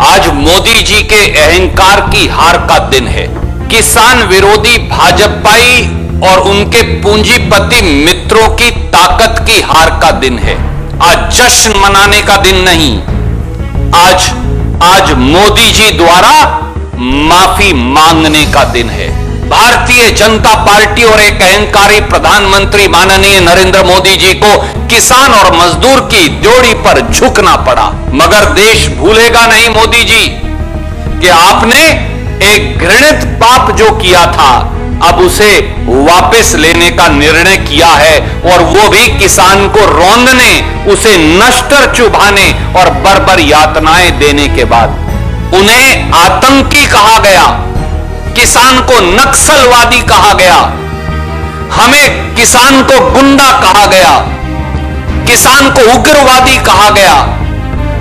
आज मोदी जी के अहंकार की हार का दिन है। किसान विरोधी भाजपाई और उनके पूंजीपति मित्रों की ताकत की हार का दिन है। आज जश्न मनाने का दिन नहीं, आज मोदी जी द्वारा माफी मांगने का दिन है। भारतीय जनता पार्टी और एक अहंकारी प्रधानमंत्री माननीय नरेंद्र मोदी जी को किसान और मजदूर की ड्योढ़ी पर झुकना पड़ा, मगर देश भूलेगा नहीं मोदी जी कि आपने एक घृणित पाप जो किया था अब उसे वापस लेने का निर्णय किया है, और वो भी किसान को रौंदने, उसे नश्तर चुभाने और बर्बर यातनाएं देने के बाद। उन्हें आतंकी कहा गया, किसान को नक्सलवादी कहा गया, हमें किसान को गुंडा कहा गया, किसान को उग्रवादी कहा गया,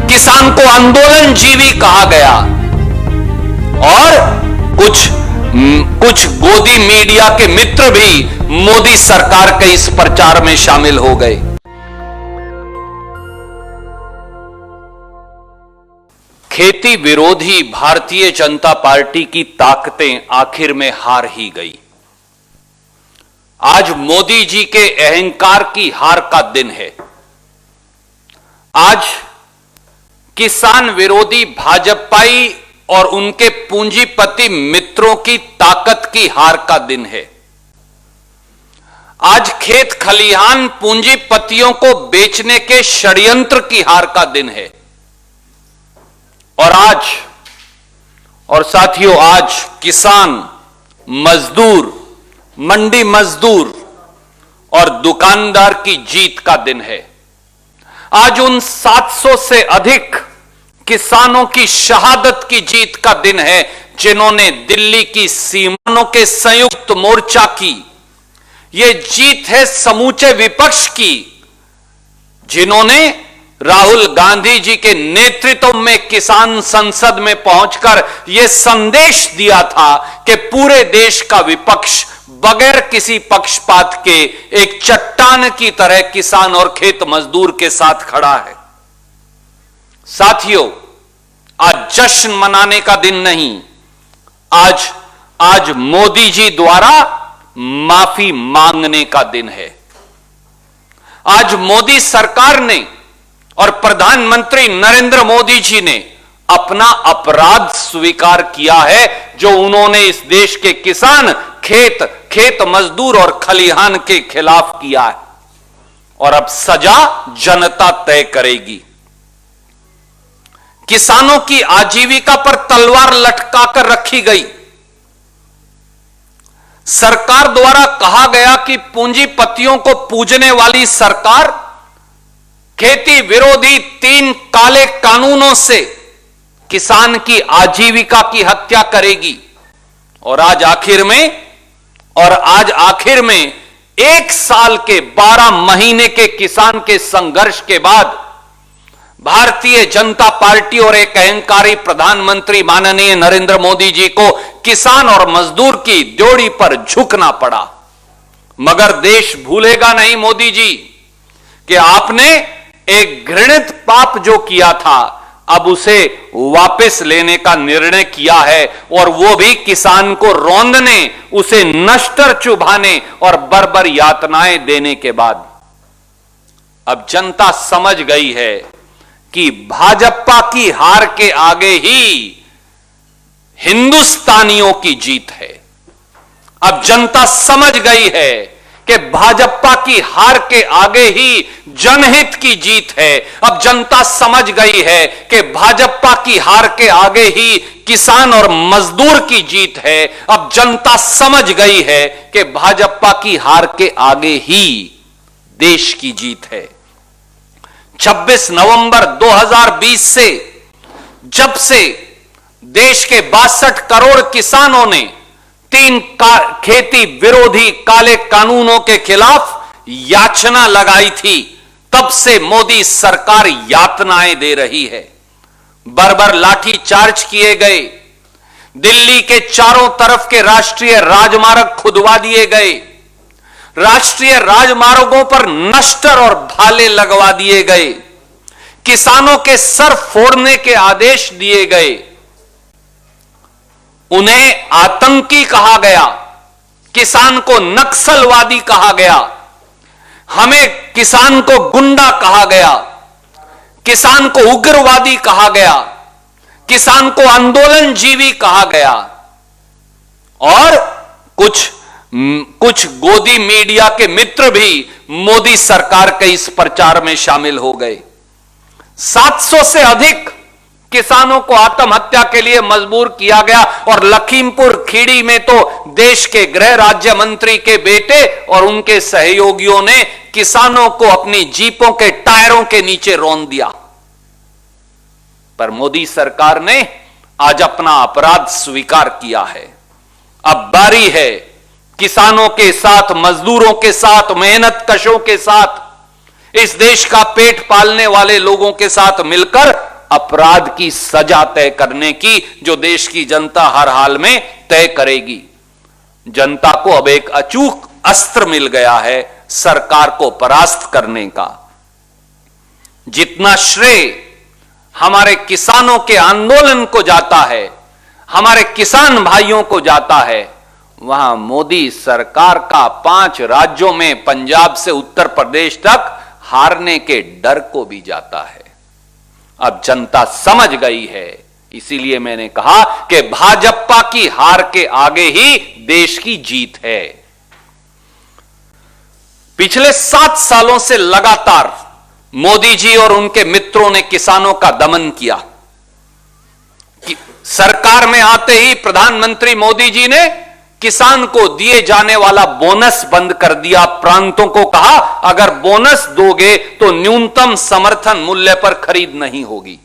किसान को आंदोलनजीवी कहा गया, और कुछ गोदी मीडिया के मित्र भी मोदी सरकार के इस प्रचार में शामिल हो गए। खेती विरोधी भारतीय जनता पार्टी की ताकतें आखिर में हार ही गई। आज मोदी जी के अहंकार की हार का दिन है। आज किसान विरोधी भाजपाई और उनके पूंजीपति मित्रों की ताकत की हार का दिन है। आज खेत खलिहान पूंजीपतियों को बेचने के षड्यंत्र की हार का दिन है। और साथियों, आज किसान, मजदूर, मंडी मजदूर और दुकानदार की जीत का दिन है। आज उन 700 से अधिक किसानों की शहादत की जीत का दिन है जिन्होंने दिल्ली की सीमाओं के संयुक्त मोर्चा की। यह जीत है समूचे विपक्ष की, जिन्होंने राहुल गांधी जी के नेतृत्व में किसान संसद में पहुंचकर यह संदेश दिया था कि पूरे देश का विपक्ष बगैर किसी पक्षपात के एक चट्टान की तरह किसान और खेत मजदूर के साथ खड़ा है। साथियों, आज जश्न मनाने का दिन नहीं, आज मोदी जी द्वारा माफी मांगने का दिन है। आज मोदी सरकार ने और प्रधानमंत्री नरेंद्र मोदी जी ने अपना अपराध स्वीकार किया है, जो उन्होंने इस देश के किसान, खेत मजदूर और खलिहान के खिलाफ किया है, और अब सजा जनता तय करेगी। किसानों की आजीविका पर तलवार लटकाकर रखी गई। सरकार द्वारा कहा गया कि पूंजीपतियों को पूजने वाली सरकार खेती विरोधी 3 काले कानूनों से किसान की आजीविका की हत्या करेगी। और आज आखिर में 1 साल के 12 महीने के किसान के संघर्ष के बाद भारतीय जनता पार्टी और एक अहंकारी प्रधानमंत्री माननीय नरेंद्र मोदी जी को किसान और मजदूर की ड्योढ़ी पर झुकना पड़ा, मगर देश भूलेगा नहीं मोदी जी कि आपने एक घृणित पाप जो किया था अब उसे वापस लेने का निर्णय किया है, और वो भी किसान को रौंदने, उसे नश्तर चुभाने और बर्बर यातनाएं देने के बाद। अब जनता समझ गई है कि भाजपा की हार के आगे ही हिंदुस्तानियों की जीत है। अब जनता समझ गई है कि भाजपा की हार के आगे ही जनहित की जीत है। अब जनता समझ गई है कि भाजपा की हार के आगे ही किसान और मजदूर की जीत है। अब जनता समझ गई है कि भाजपा की हार के आगे ही देश की जीत है। 26 नवंबर 2020 से, जब से देश के 62 करोड़ किसानों ने 3 खेती विरोधी काले कानूनों के खिलाफ याचना लगाई थी, तब से मोदी सरकार यातनाएं दे रही है। बर्बर लाठी चार्ज किए गए, दिल्ली के चारों तरफ के राष्ट्रीय राजमार्ग खुदवा दिए गए, राष्ट्रीय राजमार्गों पर नश्तर और भाले लगवा दिए गए, किसानों के सर फोड़ने के आदेश दिए गए, उन्हें आतंकी कहा गया, किसान को नक्सलवादी कहा गया, हमें किसान को गुंडा कहा गया, किसान को उग्रवादी कहा गया, किसान को आंदोलनजीवी कहा गया। और कुछ गोदी मीडिया के मित्र भी मोदी सरकार के इस प्रचार में शामिल हो गए। 700 से अधिक किसानों को आत्महत्या के लिए मजबूर किया गया और लखीमपुर खीरी में तो देश के गृह राज्य मंत्री के बेटे और उनके सहयोगियों ने किसानों को अपनी जीपों के टायरों के नीचे रौंद दिया। पर मोदी सरकार ने आज अपना अपराध स्वीकार किया है। अब बारी है किसानों के साथ, मजदूरों के साथ, मेहनत कशों के साथ, इस देश का पेट पालने वाले लोगों के साथ मिलकर अपराध की सजा तय करने की, जो देश की जनता हर हाल में तय करेगी। जनता को अब एक अचूक अस्त्र मिल गया है सरकार को परास्त करने का। जितना श्रेय हमारे किसानों के आंदोलन को जाता है, हमारे किसान भाइयों को जाता है, वहां मोदी सरकार का 5 राज्यों में पंजाब से उत्तर प्रदेश तक हारने के डर को भी जाता है। अब जनता समझ गई है, इसीलिए मैंने कहा कि भाजपा की हार के आगे ही देश की जीत है। पिछले 7 सालों से लगातार मोदी जी और उनके मित्रों ने किसानों का दमन किया। सरकार में आते ही प्रधानमंत्री मोदी जी ने किसान को दिए जाने वाला बोनस बंद कर दिया। प्रांतों को कहा, अगर बोनस दोगे तो न्यूनतम समर्थन मूल्य पर खरीद नहीं होगी।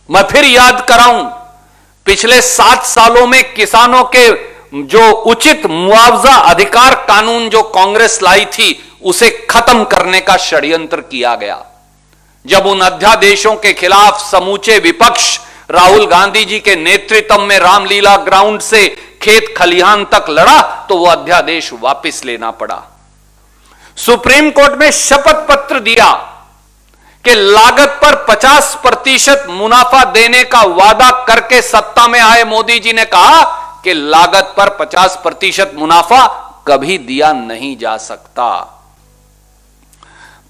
मैं फिर याद कराऊं, पिछले 7 सालों में किसानों के जो उचित मुआवजा अधिकार कानून जो कांग्रेस लाई थी, उसे खत्म करने का षड्यंत्र किया गया। जब उन अध्यादेशों के खिलाफ समूचे विपक्ष राहुल गांधी जी के नेतृत्व में रामलीला ग्राउंड से खेत खलिहान तक लड़ा, तो वो अध्यादेश वापस लेना पड़ा। सुप्रीम कोर्ट में शपथ पत्र दिया कि लागत पर 50% मुनाफा देने का वादा करके सत्ता में आए मोदी जी ने कहा कि लागत पर 50% मुनाफा कभी दिया नहीं जा सकता।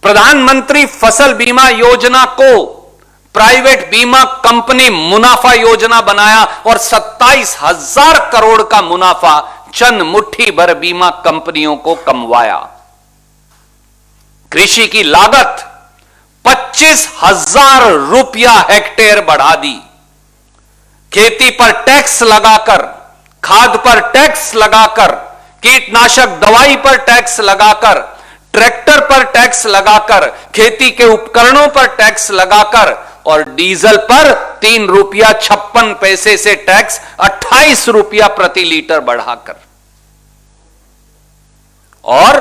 प्रधानमंत्री फसल बीमा योजना को प्राइवेट बीमा कंपनी मुनाफा योजना बनाया और 27,000 करोड़ का मुनाफा चंद मुट्ठी भर बीमा कंपनियों को कमवाया। कृषि की लागत 25,000 रुपया हेक्टेयर बढ़ा दी। खेती पर टैक्स लगाकर, खाद पर टैक्स लगाकर, कीटनाशक दवाई पर टैक्स लगाकर, ट्रैक्टर पर टैक्स लगाकर, खेती के उपकरणों पर टैक्स लगाकर और डीजल पर 3 रुपया 56 पैसे से टैक्स 28 रुपया प्रति लीटर बढ़ाकर, और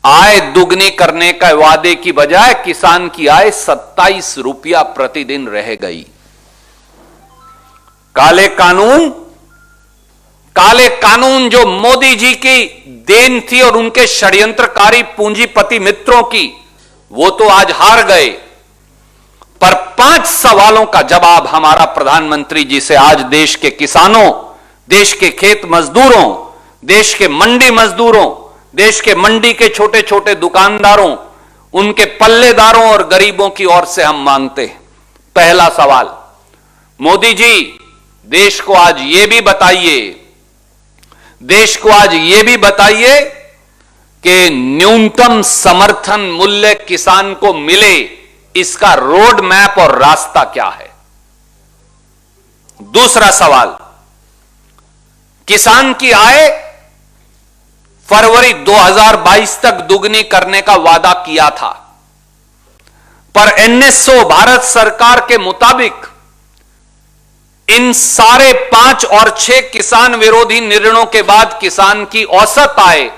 आय दुगनी करने का वादे की बजाय किसान की आय 27 रुपया प्रतिदिन रह गई। काले कानून जो मोदी जी की देन थी और उनके षड्यंत्रकारी पूंजीपति मित्रों की, वो तो आज हार गए। पर 5 सवालों का जवाब हमारा प्रधानमंत्री जी से आज देश के किसानों, देश के खेत मजदूरों, देश के मंडी मजदूरों, देश के मंडी के छोटे छोटे दुकानदारों, उनके पल्लेदारों और गरीबों की ओर से हम मांगते हैं। पहला सवाल, मोदी जी देश को आज ये भी बताइए कि न्यूनतम समर्थन मूल्य किसान को मिले, इसका रोड मैप और रास्ता क्या है। दूसरा सवाल, किसान की आय फरवरी 2022 तक दुगनी करने का वादा किया था, पर एनएसओ भारत सरकार के मुताबिक इन सारे 5 और 6 किसान विरोधी निर्णयों के बाद किसान की औसत आय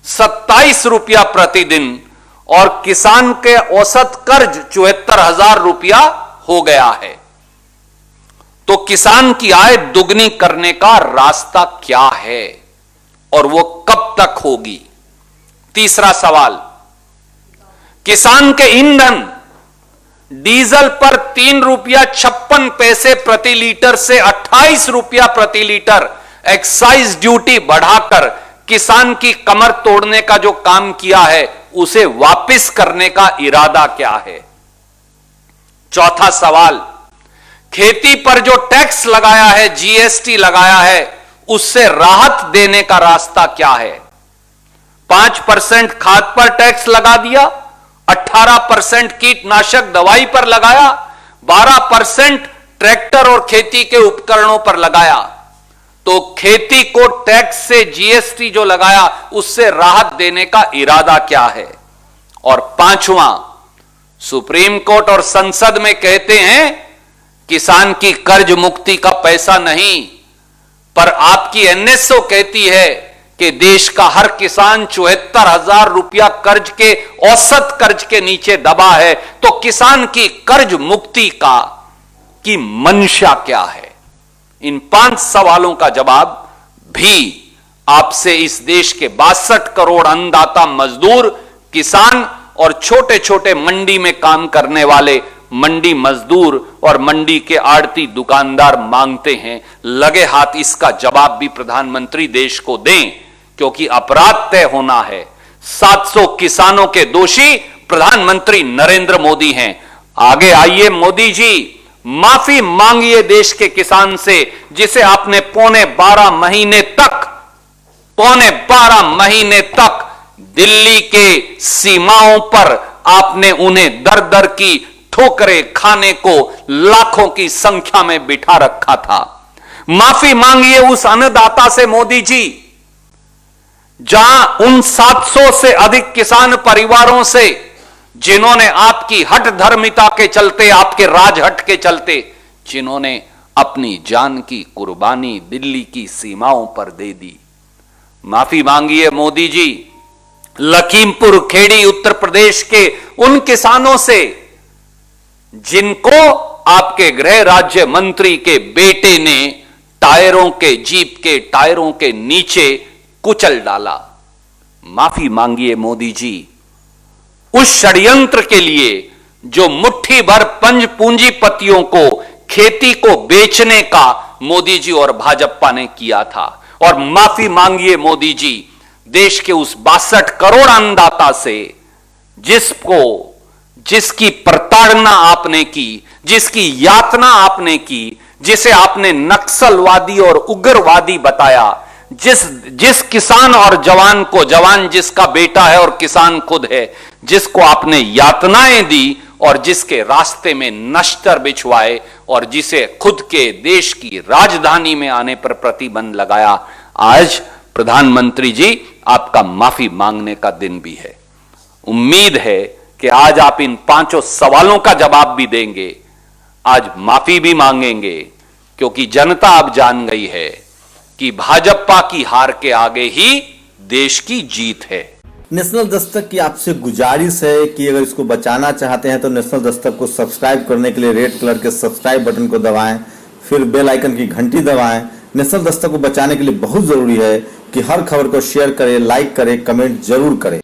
27 रुपया प्रतिदिन और किसान के औसत कर्ज 74,000 रुपया हो गया है। तो किसान की आय दुगनी करने का रास्ता क्या है और वो कब तक होगी। तीसरा सवाल, किसान के ईंधन, डीजल पर 3 रुपया 56 पैसे प्रति लीटर से 28 रुपया प्रति लीटर एक्साइज ड्यूटी बढ़ाकर किसान की कमर तोड़ने का जो काम किया है उसे वापस करने का इरादा क्या है? चौथा सवाल, खेती पर जो टैक्स लगाया है, जीएसटी लगाया है, उससे राहत देने का रास्ता क्या है? 5% खाद पर टैक्स लगा दिया, 18% कीटनाशक दवाई पर लगाया, 12% ट्रैक्टर और खेती के उपकरणों पर लगाया। तो खेती को टैक्स से जीएसटी जो लगाया उससे राहत देने का इरादा क्या है? और पांचवां, सुप्रीम कोर्ट और संसद में कहते हैं किसान की कर्ज मुक्ति का पैसा नहीं, पर आपकी एनएसओ कहती है कि देश का हर किसान 74,000 रुपया कर्ज के औसत कर्ज के नीचे दबा है। तो किसान की कर्ज मुक्ति की मंशा क्या है? इन 5 सवालों का जवाब भी आपसे इस देश के 62 करोड़ अन्नदाता मजदूर, किसान और छोटे छोटे मंडी में काम करने वाले मंडी मजदूर और मंडी के आड़ती दुकानदार मांगते हैं। लगे हाथ इसका जवाब भी प्रधानमंत्री देश को दें, क्योंकि अपराध तय होना है। 700 किसानों के दोषी प्रधानमंत्री नरेंद्र मोदी हैं। आगे आइए मोदी जी, माफी मांगिए देश के किसान से जिसे आपने पौने 12 महीने तक दिल्ली के सीमाओं पर आपने उन्हें दर दर की ठोकरें खाने को लाखों की संख्या में बिठा रखा था। माफी मांगिए उस अन्नदाता से मोदी जी, जहां उन 700 से अधिक किसान परिवारों से जिन्होंने आपकी हठ धर्मिता के चलते, आपके राजहट के चलते, जिन्होंने अपनी जान की कुर्बानी दिल्ली की सीमाओं पर दे दी। माफी मांगिए मोदी जी लखीमपुर खेड़ी उत्तर प्रदेश के उन किसानों से जिनको आपके गृह राज्य मंत्री के बेटे ने जीप के टायरों के नीचे कुचल डाला। माफी मांगिए मोदी जी उस षड्यंत्र के लिए जो मुट्ठी भर पंज पूंजीपतियों को खेती को बेचने का मोदी जी और भाजपा ने किया था। और माफी मांगिए मोदी जी देश के उस 62 करोड़ अन्नदाता से जिसकी प्रताड़ना आपने की, जिसकी यातना आपने की, जिसे आपने नक्सलवादी और उग्रवादी बताया, जिस किसान और जवान को, जवान जिसका बेटा है और किसान खुद है, जिसको आपने यातनाएं दी और जिसके रास्ते में नश्तर बिछवाए और जिसे खुद के देश की राजधानी में आने पर प्रतिबंध लगाया, आज प्रधानमंत्री जी आपका माफी मांगने का दिन भी है। उम्मीद है कि आज आप इन 5 सवालों का जवाब भी देंगे, आज माफी भी मांगेंगे, क्योंकि जनता अब जान गई है कि भाजपा की हार के आगे ही देश की जीत है। नेशनल दस्तक की आपसे गुजारिश है कि अगर इसको बचाना चाहते हैं तो नेशनल दस्तक को सब्सक्राइब करने के लिए रेड कलर के सब्सक्राइब बटन को दबाएं, फिर बेल आइकन की घंटी दबाएं। नेशनल दस्तक को बचाने के लिए बहुत जरूरी है कि हर खबर को शेयर करें, लाइक करें, कमेंट जरूर करें।